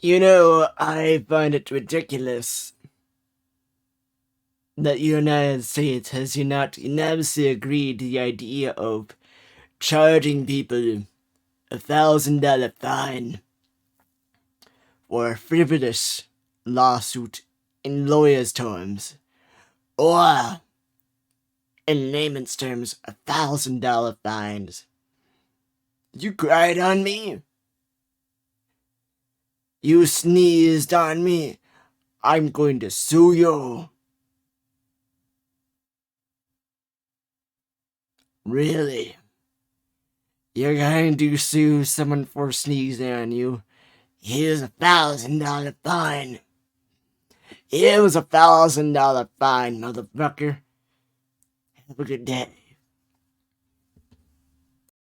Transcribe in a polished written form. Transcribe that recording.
I find it ridiculous that the United States has unanimously agreed to the idea of charging people $1,000 fine for a frivolous lawsuit in lawyers' terms, or in layman's terms, $1,000 fines. You cried on me. You sneezed on me. I'm going to sue you. Really? You're going to sue someone for sneezing on you? Here's $1,000 fine. Here's $1,000 fine, motherfucker. Have a good day.